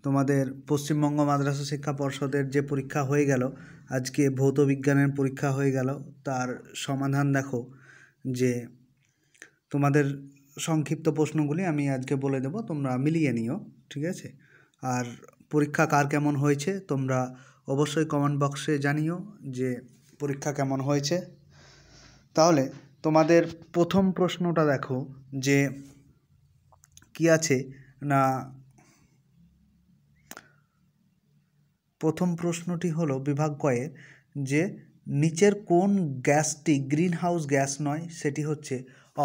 তোমাদের পশ্চিমবঙ্গ মাদ্রাসা শিক্ষা পর্ষদের যে পরীক্ষা হয়ে গেল, আজকে ভৌত বিজ্ঞানের পরীক্ষা হয়ে গেল, তার সমাধান দেখো। যে তোমাদের সংক্ষিপ্ত প্রশ্নগুলি আমি আজকে বলে দেব, তোমরা মিলিয়ে নিও, ঠিক আছে? আর পরীক্ষা কার কেমন হয়েছে তোমরা অবশ্যই কমেন্ট বক্সে জানিও যে পরীক্ষা কেমন হয়েছে। তাহলে তোমাদের প্রথম প্রশ্নটা দেখো যে কি আছে না, প্রথম প্রশ্নটি হলো বিভাগ কয়ের যে নিচের কোন গ্যাসটি গ্রিন হাউস গ্যাস নয়, সেটি হচ্ছে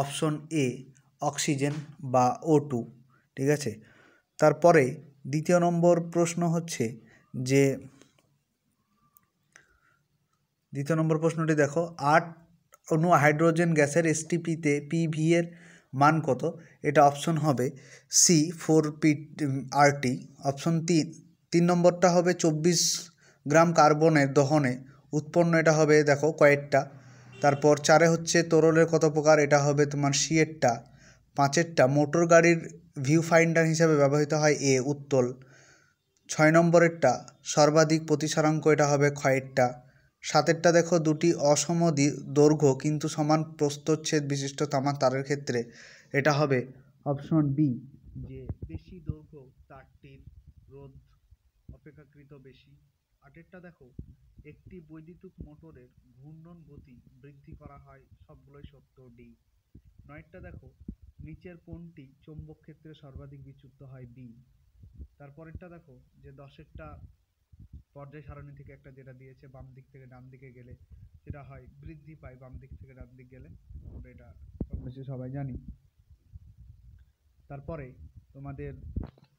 অপশন এ অক্সিজেন বা O2, ঠিক আছে? তারপরে দ্বিতীয় নম্বর প্রশ্ন হচ্ছে যে দ্বিতীয় নম্বর প্রশ্নটি দেখো 8 অণু হাইড্রোজেন গ্যাসের এসটিপিতে পিভি এর মান কত? এটা অপশন হবে সি 4PRT। অপশন তিন নম্বরটা হবে 24 গ্রাম কার্বনের দহনে উৎপন্ন, এটা হবে দেখো কয়েকটা। তারপর 4 হচ্ছে তরলের কত প্রকার, এটা হবে তোমার সি এরটা। 5 মোটর গাড়ির ভিউ ফাইন্ডার হিসাবে ব্যবহৃত হয় এ উত্তল। 6 নম্বরেরটা সর্বাধিক প্রতিসরাঙ্ক, এটা হবে ক্ষয়েরটা। 7 দেখো দুটি অসম দৈর্ঘ্য কিন্তু সমান প্রস্থচ্ছেদ বিশিষ্ট তামার তারের ক্ষেত্রে, এটা হবে অপশন বি যে বেশি দৈর্ঘ্য তারটির রোধ অপেক্ষাকৃত বেশি। 8 দেখো একটি বৈদ্যুতিক মোটরের ঘূর্ণন গতি বৃদ্ধি করা হয়, সবগুলোই সত্য ডি। 9 দেখো নিচের কোনটি চৌম্বক ক্ষেত্রে সর্বাধিক বিচ্যুত হয় বি। তারপরেরটা দেখো যে 10টা পর্যায় সারণী থেকে একটা যেটা দিয়েছে বাম দিক থেকে ডান দিকে গেলে সেটা হয় বৃদ্ধি পায় বাম দিক থেকে ডান দিক গেলে, আমরা এটা কম বেশি সবাই জানি। তারপরে তোমাদের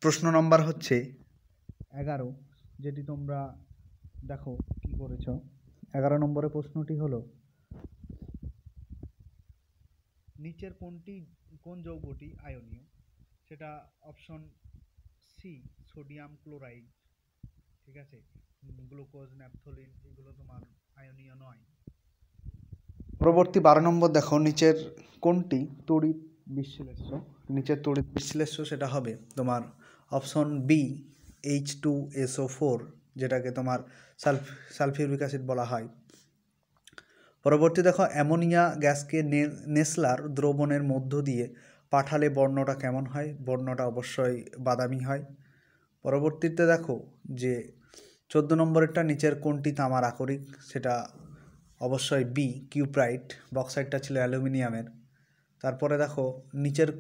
প্রশ্ন নম্বর হচ্ছে 11, যেটি তোমরা দেখো কি করেছ। 11 নম্বরের প্রশ্নটি হলো নিচের কোন যৌগটি আয়নীয়? সেটা অপশন সি সোডিয়াম ক্লোরাইড, ঠিক আছে? গ্লুকোজ, ন্যাপথলিন এগুলো তোমার আয়নীয় নয়। পরবর্তী 12 নম্বর দেখো নিচের কোনটি তড়িৎ বিশ্লেষ্য? নিচের তড়িৎ বিশ্লেষ্য সেটা হবে তোমার অপশন বি H2SO4, যেটাকে তোমার সালফিউরিক অ্যাসিড বলা হয়। পরবর্তী দেখো অ্যামোনিয়া গ্যাসকে নেসলার দ্রবণের মধ্য দিয়ে পাঠালে বর্ণটা কেমন হয়? বর্ণটা অবশ্যই বাদামি হয়। পরবর্তীতে দেখো যে 14 নম্বরেরটা নিচের কোনটি তামার আকরিক? সেটা অবশ্যই বি কিউপ্রাইট, বক্সাইটটা ছিল অ্যালুমিনিয়ামের। তারপরে দেখো নিচের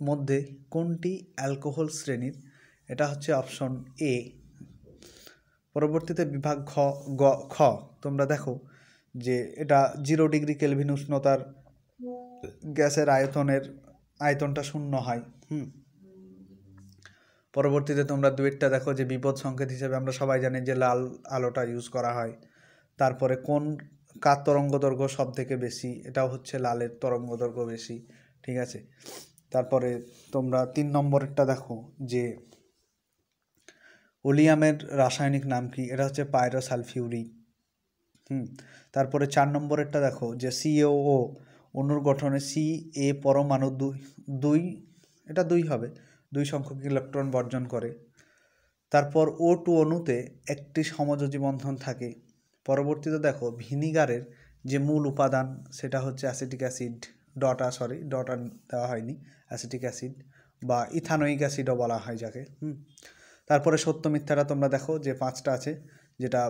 মধ্যে কোনটি অ্যালকোহল শ্রেণীর? এটা হচ্ছে অপশন এ। পরবর্তীতে বিভাগ খ তোমরা দেখো যে এটা 0 ডিগ্রি কেলভিন উষ্ণতার গ্যাসের আয়তনটা 0 হয়। পরবর্তীতে তোমরা 2টা দেখো যে বিপদ সংকেত হিসেবে আমরা সবাই জানি যে লাল আলোটা ইউজ করা হয়। তারপরে কার তরঙ্গ দৈর্ঘ্য সব থেকে বেশি? এটাও হচ্ছে লালের তরঙ্গ দৈর্ঘ্য বেশি, ঠিক আছে? তারপরে তোমরা 3 নম্বরেরটা দেখো যে ওলিয়ামের রাসায়নিক নাম কি? এটা হচ্ছে পাইরোসালফিউরিক। তারপরে 4 নম্বরেরটা দেখো যে CaO অণুর গঠনে Ca পরমাণু 2 এটা 2 হবে, 2 সংখ্যক ইলেকট্রন বর্জন করে। তারপর O2 অণুতে একটি সমযোজী বন্ধন থাকে। পরবর্তীতে দেখো ভিনিগারের যে মূল উপাদান সেটা হচ্ছে অ্যাসিটিক অ্যাসিড, ডটা দেওয়া হয়নি, অ্যাসিটিক অ্যাসিড বা ইথানোয়িক অ্যাসিডও বলা হয় যাকে। তারপরে সত্য মিথ্যাটা তোমরা দেখো যে 5টা আছে, যেটা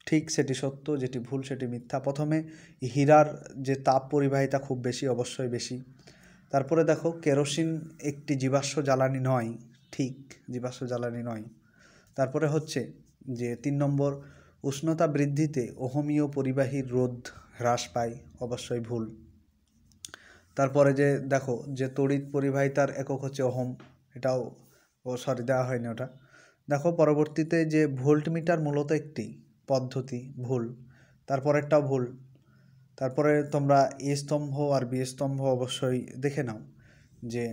ঠিক সেটি সত্য, যেটি ভুল সেটি মিথ্যা। প্রথমে হীরার যে তাপ পরিবাহিতা খুব বেশি, অবশ্যই বেশি। তারপরে দেখো কেরোসিন একটি জীবাশ্ম জ্বালানি নয়, ঠিক জীবাশ্ম জ্বালানি নয়। তারপরে হচ্ছে যে 3 নম্বর উষ্ণতা বৃদ্ধিতে ওহমীয় পরিবাহীর রোধ হ্রাস পায়, অবশ্যই ভুল। তারপরে যে দেখো যে তড়িৎ পরিবাহিতার একক হচ্ছে ওহম, এটাও দেওয়া হয়নি ওটা। দেখো পরবর্তীতে যে ভোল্টমিটার মূলত একটি পদ্ধতি, ভুল। তারপরেরটাও ভুল। তারপরে তোমরা এ স্তম্ভ আর বি স্তম্ভ অবশ্যই দেখে নাও যে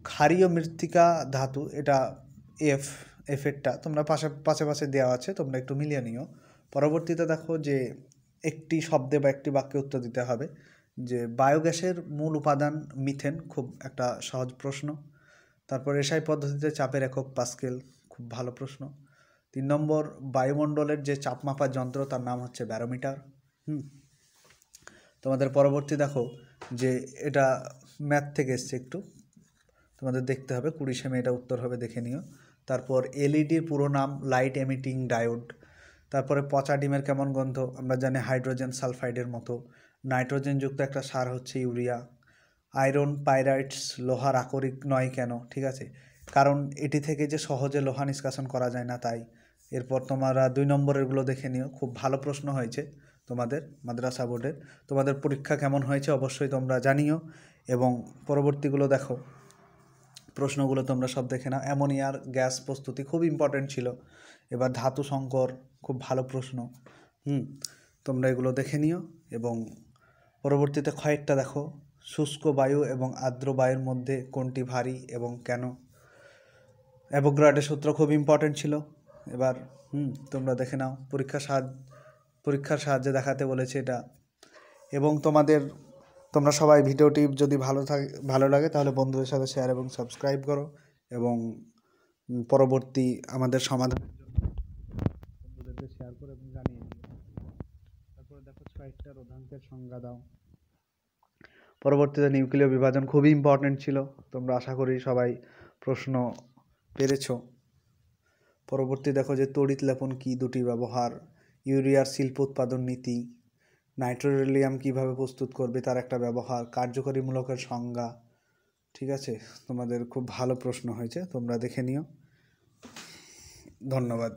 ক্ষারীয় মৃত্তিকা ধাতু, এটা এফেরটা তোমরা পাশে দেওয়া আছে, তোমরা একটু মিলিয়ে নিও। পরবর্তীতে দেখো যে একটি শব্দে বা একটি বাক্যে উত্তর দিতে হবে যে বায়োগ্যাসের মূল উপাদান মিথেন, খুব একটা সহজ প্রশ্ন। তারপর এসআই পদ্ধতিতে চাপের একক পাস্কেল, খুব ভালো প্রশ্ন। 3 নম্বর, বায়ুমণ্ডলের যে চাপ মাপার যন্ত্র তার নাম হচ্ছে ব্যারোমিটার। তোমাদের পরবর্তী দেখো যে এটা ম্যাথ থেকে এসছে, একটু তোমাদের দেখতে হবে, 20 সেমে এটা উত্তর হবে, দেখে নিও। তারপর এলইডির পুরো নাম লাইট এমিটিং ডায়োড। তারপরে পচা ডিমের কেমন গন্ধ, আমরা জানি হাইড্রোজেন সালফাইডের মতো। নাইট্রোজেনযুক্ত একটা সার হচ্ছে ইউরিয়া। আয়রন পাইরাইটস লোহার আকরিক নয় কেন? ঠিক আছে, কারণ এটি থেকে যে সহজে লোহা নিষ্কাশন করা যায় না, তাই। এরপর তোমরা 2 নম্বরেরগুলো দেখে নিও, খুব ভালো প্রশ্ন হয়েছে তোমাদের মাদ্রাসা বোর্ডের। তোমাদের পরীক্ষা কেমন হয়েছে অবশ্যই তোমরা জানিও, এবং পরবর্তীগুলো দেখো, প্রশ্নগুলো তোমরা সব দেখে নাও। অ্যামোনিয়ার গ্যাস প্রস্তুতি খুব ইম্পর্টেন্ট ছিল। এবার ধাতু সংকর, খুব ভালো প্রশ্ন। তোমরা এগুলো দেখে নিও, এবং পরবর্তীতে ক্ষয়েরটা দেখো, শুষ্ক বায়ু এবং আর্দ্র বায়ুর মধ্যে কোনটি ভারী এবং কেন? অ্যাভোগাড্রোর সূত্র খুব ইম্পর্টেন্ট ছিল। এবার তোমরা দেখে নাও, পরীক্ষার সাহায্যে দেখাতে বলেছে এটা। এবং তোমরা সবাই ভিডিওটি যদি ভালো লাগে তাহলে বন্ধুদের সাথে শেয়ার এবং সাবস্ক্রাইব করো, এবং পরবর্তী আমাদের সমাধানের জন্য বন্ধুদেরকে শেয়ার করো এবং জানিয়ে দিও। তারপরে দেখো 6টা রোধাঙ্কের সংজ্ঞা দাও। পরবর্তীতে নিউক্লিয় বিভাজন খুবই ইম্পর্টেন্ট ছিল, তোমরা আশা করি সবাই প্রশ্ন পেরেছো। পরবর্তী দেখো যে তড়িৎ লেপন কি, দুটি ব্যবহার, ইউরিয়ার শিল্প উৎপাদন নীতি, নাইট্রোলিয়াম কিভাবে প্রস্তুত করবে তার একটা ব্যবহার, কার্যকরী মূলকের সংজ্ঞা। ঠিক আছে, তোমাদের খুব ভালো প্রশ্ন হয়েছে, তোমরা দেখে নিও। ধন্যবাদ।